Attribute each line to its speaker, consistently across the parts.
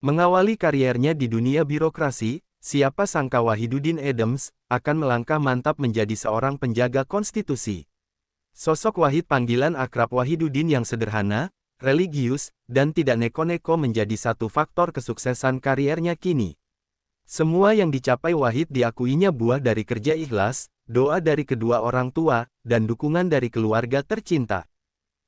Speaker 1: Mengawali kariernya di dunia birokrasi, siapa sangka Wahiduddin Adams akan melangkah mantap menjadi seorang penjaga konstitusi. Sosok Wahid, panggilan akrab Wahiduddin yang sederhana, religius, dan tidak neko-neko menjadi satu faktor kesuksesan kariernya kini. Semua yang dicapai Wahid diakuinya buah dari kerja ikhlas, doa dari kedua orang tua, dan dukungan dari keluarga tercinta.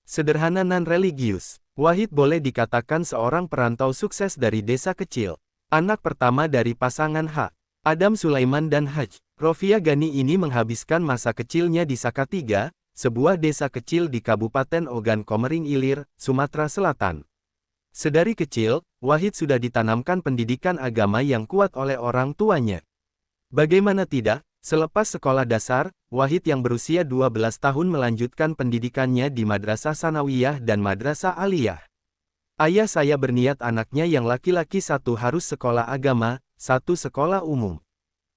Speaker 1: Sederhana dan religius, Wahid boleh dikatakan seorang perantau sukses dari desa kecil. Anak pertama dari pasangan H. Adam Sulaiman dan Haj. Rofia Gani ini menghabiskan masa kecilnya di Sakatiga, sebuah desa kecil di Kabupaten Ogan Komering Ilir, Sumatera Selatan. Sedari kecil, Wahid sudah ditanamkan pendidikan agama yang kuat oleh orang tuanya. Bagaimana tidak, selepas sekolah dasar, Wahid yang berusia 12 tahun melanjutkan pendidikannya di Madrasah Sanawiyah dan Madrasah Aliyah. Ayah saya berniat anaknya yang laki-laki satu harus sekolah agama, satu sekolah umum.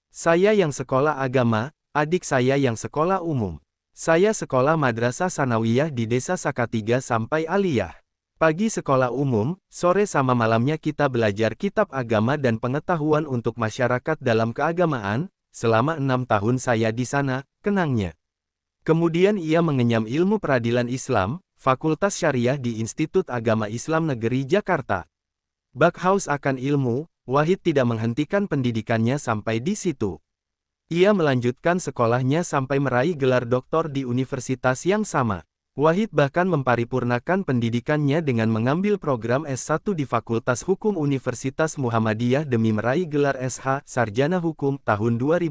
Speaker 1: Saya yang sekolah agama, adik saya yang sekolah umum. Saya sekolah Madrasah Sanawiyah di Desa Sakatiga sampai Aliyah. Pagi sekolah umum, sore sama malamnya kita belajar kitab agama dan pengetahuan untuk masyarakat dalam keagamaan. Selama 6 tahun saya di sana, kenangnya. Kemudian ia mengenyam ilmu peradilan Islam, Fakultas Syariah di Institut Agama Islam Negeri Jakarta. Bakhaus akan ilmu, Wahid tidak menghentikan pendidikannya sampai di situ. Ia melanjutkan sekolahnya sampai meraih gelar doktor di universitas yang sama. Wahid bahkan memparipurnakan pendidikannya dengan mengambil program S1 di Fakultas Hukum Universitas Muhammadiyah demi meraih gelar SH, Sarjana Hukum, tahun 2005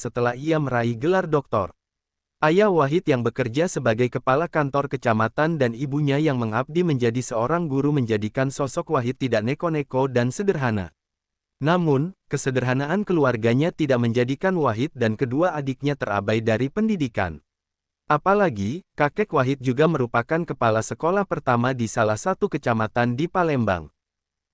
Speaker 1: setelah ia meraih gelar doktor. Ayah Wahid yang bekerja sebagai kepala kantor kecamatan dan ibunya yang mengabdi menjadi seorang guru menjadikan sosok Wahid tidak neko-neko dan sederhana. Namun, kesederhanaan keluarganya tidak menjadikan Wahid dan kedua adiknya terabai dari pendidikan. Apalagi, kakek Wahid juga merupakan kepala sekolah pertama di salah satu kecamatan di Palembang.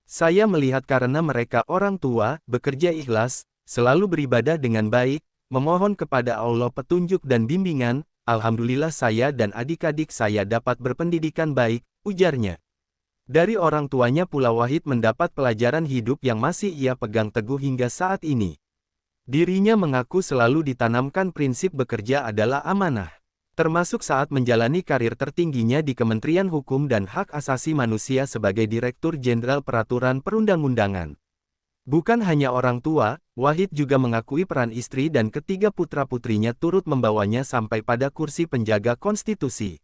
Speaker 1: Saya melihat karena mereka orang tua, bekerja ikhlas, selalu beribadah dengan baik, memohon kepada Allah petunjuk dan bimbingan, alhamdulillah saya dan adik-adik saya dapat berpendidikan baik, ujarnya. Dari orang tuanya pula Wahid mendapat pelajaran hidup yang masih ia pegang teguh hingga saat ini. Dirinya mengaku selalu ditanamkan prinsip bekerja adalah amanah. Termasuk saat menjalani karir tertingginya di Kementerian Hukum dan Hak Asasi Manusia sebagai Direktur Jenderal Peraturan Perundang-undangan. Bukan hanya orang tua, Wahid juga mengakui peran istri dan ketiga putra-putrinya turut membawanya sampai pada kursi penjaga konstitusi.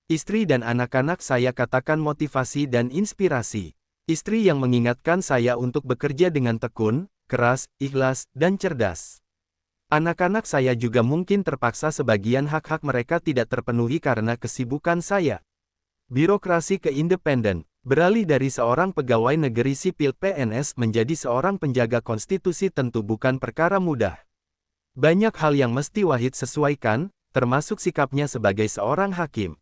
Speaker 1: Istri dan anak-anak saya katakan motivasi dan inspirasi. Istri yang mengingatkan saya untuk bekerja dengan tekun, keras, ikhlas, dan cerdas. Anak-anak saya juga mungkin terpaksa sebagian hak-hak mereka tidak terpenuhi karena kesibukan saya. Birokrasi ke independen, beralih dari seorang pegawai negeri sipil PNS menjadi seorang penjaga konstitusi tentu bukan perkara mudah. Banyak hal yang mesti Wahid sesuaikan, termasuk sikapnya sebagai seorang hakim.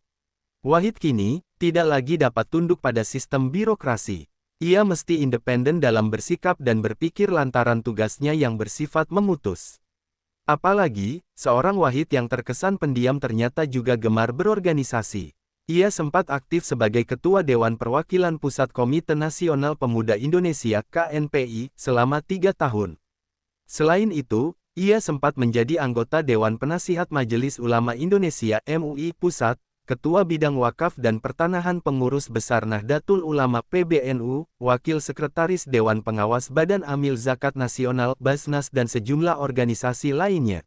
Speaker 1: Wahid kini tidak lagi dapat tunduk pada sistem birokrasi. Ia mesti independen dalam bersikap dan berpikir lantaran tugasnya yang bersifat memutus. Apalagi, seorang Wahid yang terkesan pendiam ternyata juga gemar berorganisasi. Ia sempat aktif sebagai Ketua Dewan Perwakilan Pusat Komite Nasional Pemuda Indonesia (KNPI) selama 3 tahun. Selain itu, ia sempat menjadi anggota Dewan Penasihat Majelis Ulama Indonesia (MUI) Pusat, Ketua Bidang Wakaf dan Pertanahan Pengurus Besar Nahdlatul Ulama PBNU, Wakil Sekretaris Dewan Pengawas Badan Amil Zakat Nasional (Basnas) dan sejumlah organisasi lainnya.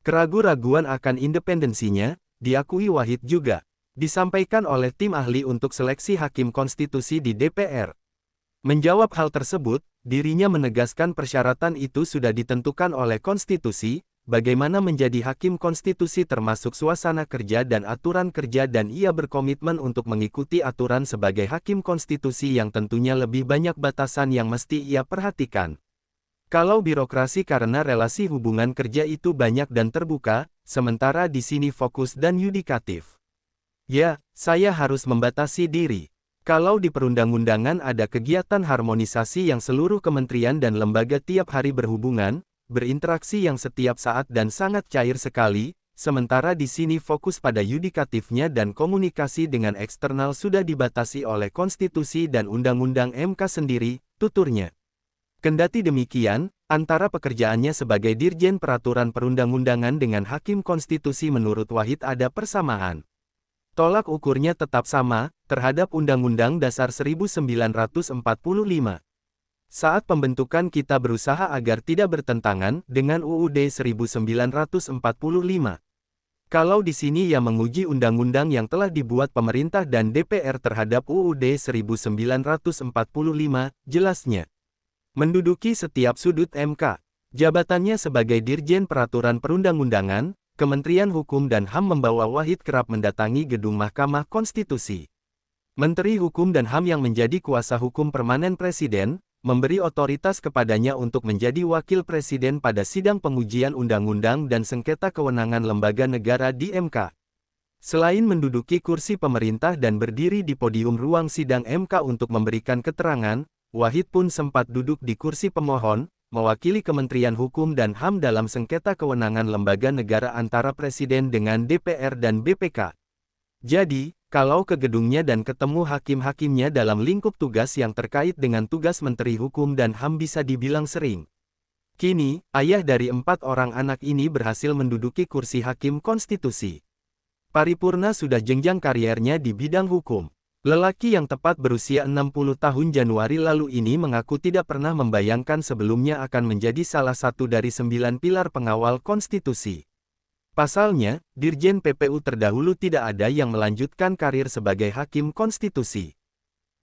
Speaker 1: Keraguan-raguan akan independensinya, diakui Wahid juga, disampaikan oleh tim ahli untuk seleksi hakim konstitusi di DPR. Menjawab hal tersebut, dirinya menegaskan persyaratan itu sudah ditentukan oleh konstitusi, bagaimana menjadi hakim konstitusi termasuk suasana kerja dan aturan kerja dan ia berkomitmen untuk mengikuti aturan sebagai hakim konstitusi yang tentunya lebih banyak batasan yang mesti ia perhatikan. Kalau birokrasi karena relasi hubungan kerja itu banyak dan terbuka, sementara di sini fokus dan yudikatif. Ya, saya harus membatasi diri. Kalau di perundang-undangan ada kegiatan harmonisasi yang seluruh kementerian dan lembaga tiap hari berhubungan, berinteraksi yang setiap saat dan sangat cair sekali, sementara di sini fokus pada yudikatifnya dan komunikasi dengan eksternal sudah dibatasi oleh konstitusi dan undang-undang MK sendiri, tuturnya. Kendati demikian, antara pekerjaannya sebagai Dirjen Peraturan Perundang-undangan dengan Hakim Konstitusi menurut Wahid ada persamaan. Tolak ukurnya tetap sama, terhadap Undang-Undang Dasar 1945. Saat pembentukan kita berusaha agar tidak bertentangan dengan UUD 1945. Kalau di sini ia menguji undang-undang yang telah dibuat pemerintah dan DPR terhadap UUD 1945, jelasnya. Menduduki setiap sudut MK. Jabatannya sebagai Dirjen Peraturan Perundang-undangan, Kementerian Hukum dan HAM membawa Wahid kerap mendatangi gedung Mahkamah Konstitusi. Menteri Hukum dan HAM yang menjadi kuasa hukum permanen Presiden, memberi otoritas kepadanya untuk menjadi wakil presiden pada sidang pengujian undang-undang dan sengketa kewenangan lembaga negara di MK. Selain menduduki kursi pemerintah dan berdiri di podium ruang sidang MK untuk memberikan keterangan, Wahid pun sempat duduk di kursi pemohon, mewakili Kementerian Hukum dan HAM dalam sengketa kewenangan lembaga negara antara presiden dengan DPR dan BPK. Jadi, kalau ke gedungnya dan ketemu hakim-hakimnya dalam lingkup tugas yang terkait dengan tugas Menteri Hukum dan HAM bisa dibilang sering. Kini, ayah dari 4 orang anak ini berhasil menduduki kursi Hakim Konstitusi. Paripurna sudah jenjang kariernya di bidang hukum. Lelaki yang tepat berusia 60 tahun Januari lalu ini mengaku tidak pernah membayangkan sebelumnya akan menjadi salah satu dari 9 pilar pengawal konstitusi. Pasalnya, Dirjen PPU terdahulu tidak ada yang melanjutkan karir sebagai Hakim Konstitusi.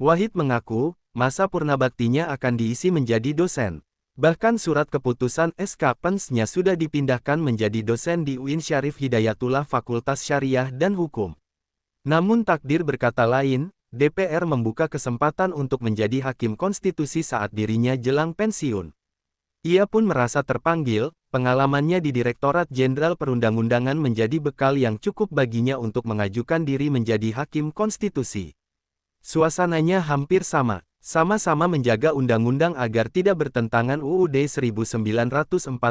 Speaker 1: Wahid mengaku, masa purnabaktinya akan diisi menjadi dosen. Bahkan surat keputusan SK Pens-nya sudah dipindahkan menjadi dosen di UIN Syarif Hidayatullah Fakultas Syariah dan Hukum. Namun takdir berkata lain, DPR membuka kesempatan untuk menjadi Hakim Konstitusi saat dirinya jelang pensiun. Ia pun merasa terpanggil, pengalamannya di Direktorat Jenderal Perundang-undangan menjadi bekal yang cukup baginya untuk mengajukan diri menjadi Hakim Konstitusi. Suasananya hampir sama, sama-sama menjaga undang-undang agar tidak bertentangan UUD 1945.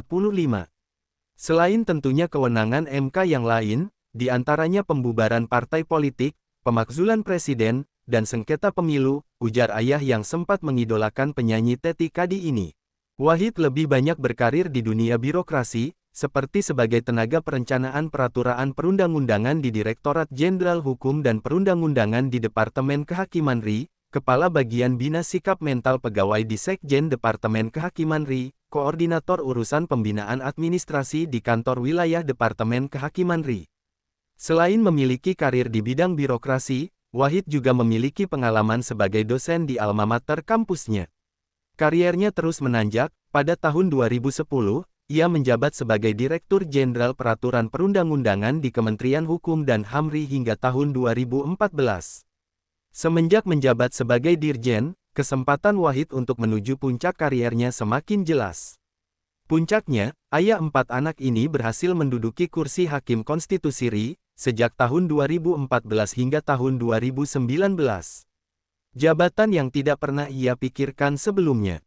Speaker 1: Selain tentunya kewenangan MK yang lain, di antaranya pembubaran partai politik, pemakzulan presiden, dan sengketa pemilu, ujar ayah yang sempat mengidolakan penyanyi Teti Kadi ini. Wahid lebih banyak berkarir di dunia birokrasi, seperti sebagai tenaga perencanaan peraturan perundang-undangan di Direktorat Jenderal Hukum dan Perundang-undangan di Departemen Kehakiman RI, Kepala Bagian Bina Sikap Mental Pegawai di Sekjen Departemen Kehakiman RI, Koordinator Urusan Pembinaan Administrasi di Kantor Wilayah Departemen Kehakiman RI. Selain memiliki karir di bidang birokrasi, Wahid juga memiliki pengalaman sebagai dosen di alma mater kampusnya. Kariernya terus menanjak, pada tahun 2010, ia menjabat sebagai Direktur Jenderal Peraturan Perundang-undangan di Kementerian Hukum dan HAM RI hingga tahun 2014. Semenjak menjabat sebagai Dirjen, kesempatan Wahid untuk menuju puncak kariernya semakin jelas. Puncaknya, ayah 4 anak ini berhasil menduduki kursi Hakim Konstitusi RI, sejak tahun 2014 hingga tahun 2019. Jabatan yang tidak pernah ia pikirkan sebelumnya.